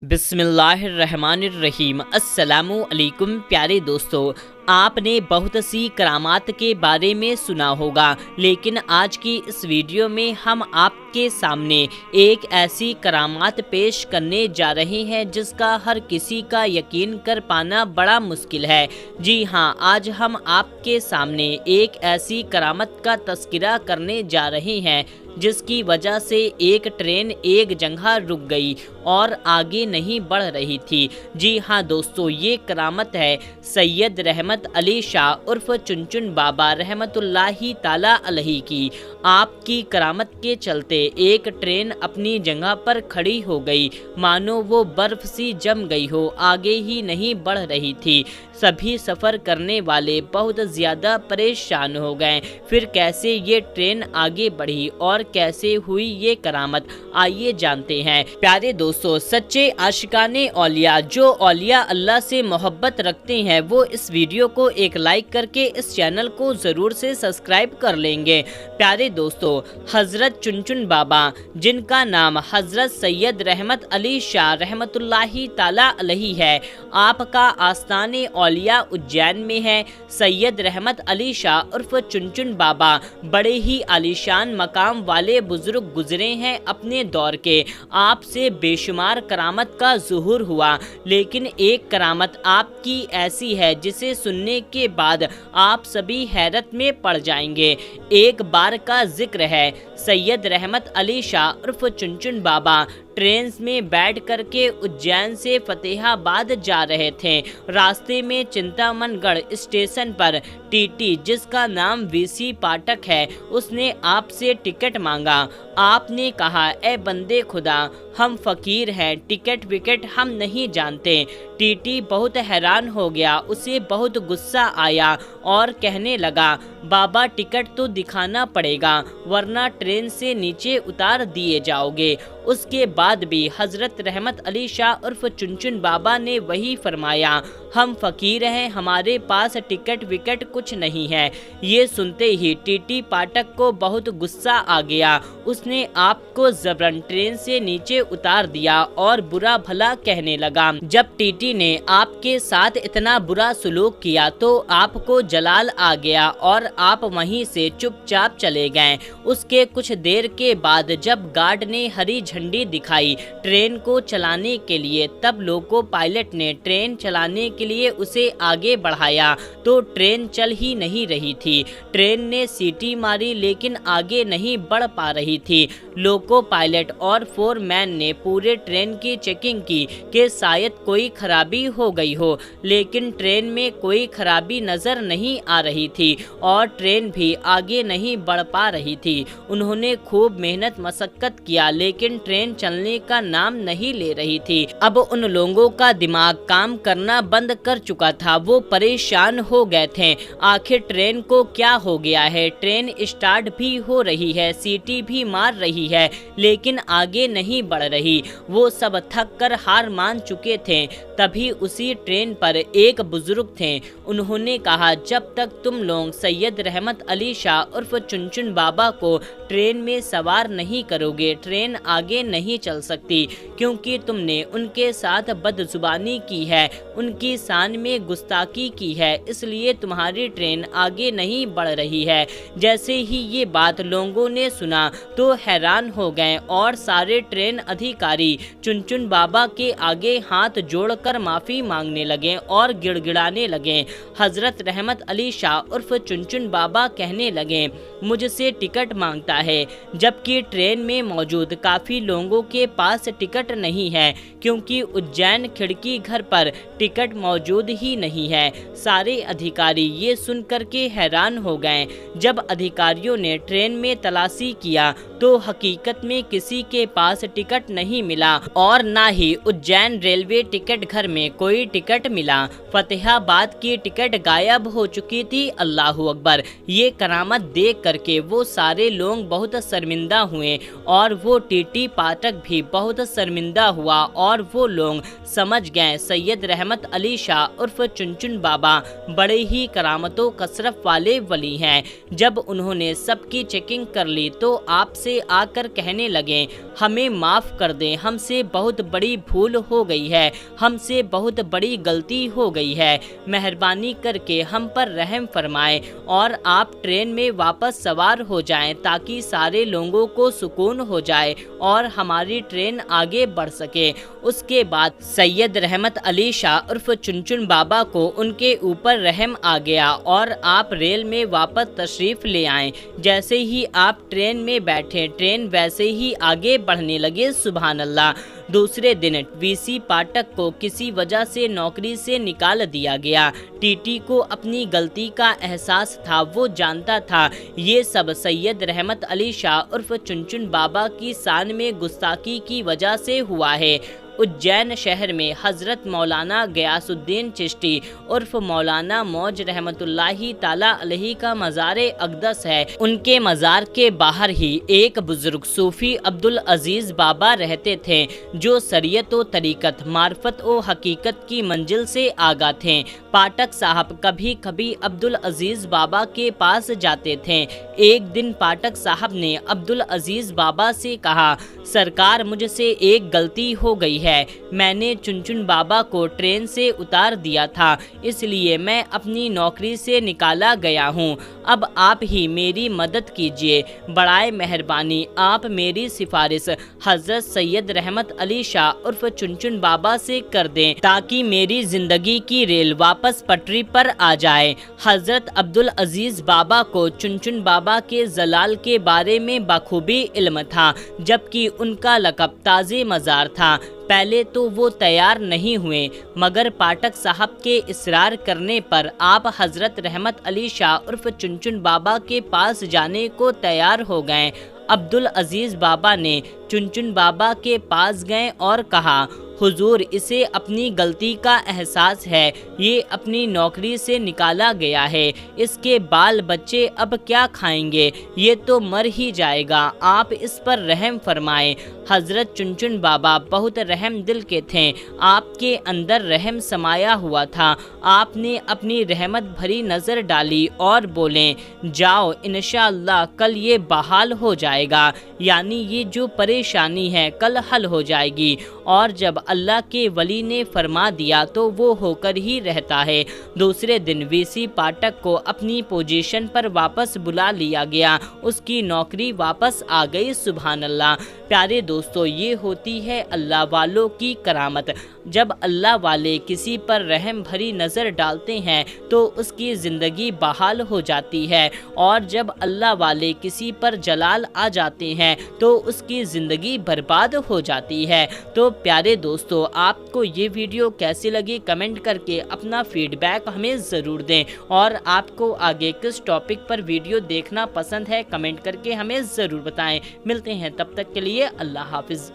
बिस्मिल्लाहिर्रहमानिर्रहीम। अस्सलामु अलैकुम प्यारे दोस्तों, आपने बहुत सी करामात के बारे में सुना होगा, लेकिन आज की इस वीडियो में हम आपके सामने एक ऐसी करामात पेश करने जा रहे हैं जिसका हर किसी का यकीन कर पाना बड़ा मुश्किल है। जी हाँ, आज हम आपके सामने एक ऐसी करामत का तस्करा करने जा रहे हैं जिसकी वजह से एक ट्रेन एक जगह रुक गई और आगे नहीं बढ़ रही थी। जी हाँ दोस्तों, ये करामत है सैयद रहमत अली शाह उर्फ चुनचुन बाबा रहमतुल्लाही ताला अलैहि की। आपकी करामत के चलते एक ट्रेन अपनी जगह पर खड़ी हो गई, मानो वो बर्फ सी जम गई हो, आगे ही नहीं बढ़ रही थी। सभी सफ़र करने वाले बहुत ज़्यादा परेशान हो गए। फिर कैसे ये ट्रेन आगे बढ़ी और कैसे हुई ये करामत, आइए जानते हैं। प्यारे दोस्तों, सच्चे आशिकाने औलिया जो औलिया अल्लाह से मोहब्बत रखते हैं वो इस वीडियो को एक लाइक करके इस चैनल को ज़रूर से सब्सक्राइब कर लेंगे। प्यारे दोस्तों, हज़रत चुनचुन बाबा, जिनका नाम हज़रत सैयद रहमत अली शाह रहमतुल्लाही ताला अलैहि है, आपका आस्ताने औलिया उज्जैन में है। सैयद रहमत अली शाह उर्फ चुनचुन बाबा बड़े ही आलीशान मकाम वाले बुजुर्ग गुजरे हैं अपने दौर के। आपसे बेशुमार करामत का ज़ुहूर हुआ, लेकिन एक करामत आपकी ऐसी है जिसे सुनने के बाद आप सभी हैरत में पड़ जाएंगे। एक बार का जिक्र है, सैयद रहमत अली शाह उर्फ चुनचुन बाबा ट्रेन में बैठ करके उज्जैन से फतेहाबाद जा रहे थे। रास्ते में चिंतामणगढ़ स्टेशन पर टीटी, जिसका नाम वीसी पाठक है, उसने आपसे टिकट मांगा। आपने कहा, ए बंदे खुदा, हम फ़कीर हैं, टिकट विकेट हम नहीं जानते। टीटी बहुत हैरान हो गया, उसे बहुत गुस्सा आया और कहने लगा, बाबा टिकट तो दिखाना पड़ेगा वरना ट्रेन से नीचे उतार दिए जाओगे। उसके बाद भी हज़रत रहमत अली शाह उर्फ चुनचुन बाबा ने वही फरमाया, हम फ़कीर हैं, हमारे पास टिकट विकेट कुछ नहीं है। ये सुनते ही टीटी पाठक को बहुत गुस्सा आ गया। उसने आपको ज़बरन ट्रेन से नीचे उतार दिया और बुरा भला कहने लगा। जब टीटी ने आपके साथ इतना बुरा सलूक किया तो आपको जलाल आ गया और आप वहीं से चुपचाप चले गए। उसके कुछ देर के बाद जब गार्ड ने हरी झंडी दिखाई ट्रेन को चलाने के लिए, तब लोको पायलट ने ट्रेन चलाने के लिए उसे आगे बढ़ाया तो ट्रेन चल ही नहीं रही थी। ट्रेन ने सीटी मारी लेकिन आगे नहीं बढ़ पा रही थी। लोको पायलट और फोरमैन ने पूरे ट्रेन की चेकिंग की कि शायद कोई खराबी हो गई हो, लेकिन ट्रेन में कोई खराबी नज़र नहीं आ रही थी और ट्रेन भी आगे नहीं बढ़ पा रही थी। उन्होंने खूब मेहनत मशक्क़त किया लेकिन ट्रेन चलने का नाम नहीं ले रही थी। अब उन लोगों का दिमाग काम करना बंद कर चुका था, वो परेशान हो गए थे। आखिर ट्रेन को क्या हो गया है? ट्रेन स्टार्ट भी हो रही है, सीटी भी मार रही है, लेकिन आगे नहीं बढ़ रही। वो सब थक कर हार मान चुके थे। तभी उसी ट्रेन पर एक बुजुर्ग थे। उन्होंने कहा, जब तक तुम लोग सैयद रहमत अली शाह उर्फ चुनचुन बाबा को ट्रेन में सवार नहीं करोगे, ट्रेन आगे नहीं चल सकती, क्योंकि तुमने उनके साथ बदजुबानी की है, उनकी शान में गुस्ताखी की है, इसलिए तुम्हारी ट्रेन आगे नहीं बढ़ रही है। जैसे ही ये बात लोगों ने सुना तो हैरान हो गए और सारे ट्रेन अधिकारी चुनचुन बाबा के आगे हाथ जोड़कर माफ़ी मांगने लगे और गिड़गिड़ाने लगे। हज़रत रहमत अली शाह उर्फ चुनचुन बाबा कहने लगे, मुझसे टिकट मांगता है, जबकि ट्रेन में मौजूद काफ़ी लोगों के पास टिकट नहीं है, क्योंकि उज्जैन खिड़की घर पर टिकट मौजूद ही नहीं है। सारे अधिकारी ये सुनकर के हैरान हो गए। जब अधिकारियों ने ट्रेन में तलाशी किया तो हकीकत में किसी के पास टिकट नहीं मिला और ना ही उज्जैन रेलवे टिकट घर में कोई टिकट मिला। फतेहाबाद की टिकट गायब हो चुकी थी। अल्लाहु अकबर। ये करामत देख करके वो सारे लोग बहुत शर्मिंदा हुए और वो टीटी पाठक भी बहुत शर्मिंदा हुआ और वो लोग समझ गए सैयद रहमत अली शाह उर्फ चुनचुन बाबा बड़े ही करामतों कसरत वाले वली हैं। जब उन्होंने सबकी चेकिंग कर ली तो आपसे से आकर कहने लगे, हमें माफ़ कर दें, हमसे बहुत बड़ी भूल हो गई है, हमसे बहुत बड़ी गलती हो गई है, मेहरबानी करके हम पर रहम फरमाएं और आप ट्रेन में वापस सवार हो जाएं ताकि सारे लोगों को सुकून हो जाए और हमारी ट्रेन आगे बढ़ सके। उसके बाद सैयद रहमत अली शाह उर्फ चुनचुन बाबा को उनके ऊपर रहम आ गया और आप रेल में वापस तशरीफ़ ले आए। जैसे ही आप ट्रेन में बैठे, ट्रेन वैसे ही आगे बढ़ने लगे। सुभान अल्लाह। दूसरे दिन वीसी पाठक को किसी वजह से नौकरी से निकाल दिया गया। टीटी को अपनी गलती का एहसास था, वो जानता था ये सब सैयद रहमत अली शाह उर्फ चुनचुन बाबा की शान में गुस्ताखी की वजह से हुआ है। उज्जैन शहर में हज़रत मौलाना गयासुद्दीन चिश्ती उर्फ मौलाना मौज रहमतुल्लाही ताला अलैहि का मज़ार अक़दस है। उनके मज़ार के बाहर ही एक बुज़ुर्ग सूफ़ी अब्दुल अज़ीज़ बाबा रहते थे जो शरीयत व तरीक़त, मार्फत व हकीकत की मंजिल से आगा थे। पाठक साहब कभी कभी अब्दुल अज़ीज़ बाबा के पास जाते थे। एक दिन पाठक साहब ने अब्दुल अज़ीज़ बाबा से कहा, सरकार मुझसे एक गलती हो गई है, मैंने चुनचुन बाबा को ट्रेन से उतार दिया था, इसलिए मैं अपनी नौकरी से निकाला गया हूँ। अब आप ही मेरी मदद कीजिए, बड़ाए मेहरबानी आप मेरी सिफारिश हज़रत सैयद रहमत अली शाह उर्फ चुनचुन बाबा से कर दें ताकि मेरी ज़िंदगी की रेल वापस पटरी पर आ जाए। हज़रत अब्दुल अज़ीज़ बाबा को चुनचुन बाबा के जलाल के बारे में बखूबी इल्म था, जबकि उनका लक़ब ताज़े मज़ार था। पहले तो वो तैयार नहीं हुए, मगर पाठक साहब के इसरार करने पर आप हज़रत रहमत अली शाह उर्फ चुनचुन बाबा के पास जाने को तैयार हो गए। अब्दुल अज़ीज़ बाबा ने चुनचुन बाबा के पास गए और कहा, हुजूर इसे अपनी गलती का एहसास है, ये अपनी नौकरी से निकाला गया है, इसके बाल बच्चे अब क्या खाएंगे, ये तो मर ही जाएगा, आप इस पर रहम फरमाएं। हज़रत चुनचुन बाबा बहुत रहम दिल के थे, आपके अंदर रहम समाया हुआ था। आपने अपनी रहमत भरी नज़र डाली और बोले, जाओ इंशाअल्लाह कल ये बहाल हो जाएगा, यानी ये जो परेशानी है कल हल हो जाएगी। और जब अल्लाह के वली ने फरमा दिया तो वो होकर ही रहता है। दूसरे दिन वीसी पाठक को अपनी पोजीशन पर वापस बुला लिया गया, उसकी नौकरी वापस आ गई। सुभान अल्लाह। प्यारे दोस्तों, ये होती है अल्लाह वालों की करामत। जब अल्लाह वाले किसी पर रहम भरी नज़र डालते हैं तो उसकी ज़िंदगी बहाल हो जाती है, और जब अल्लाह वाले किसी पर जलाल आ जाते हैं तो उसकी ज़िंदगी बर्बाद हो जाती है। तो प्यारे दोस्तों, आपको ये वीडियो कैसी लगी कमेंट करके अपना फीडबैक हमें ज़रूर दें, और आपको आगे किस टॉपिक पर वीडियो देखना पसंद है कमेंट करके हमें ज़रूर बताएं। मिलते हैं तब तक के लिए, अल्लाह हाफिज़।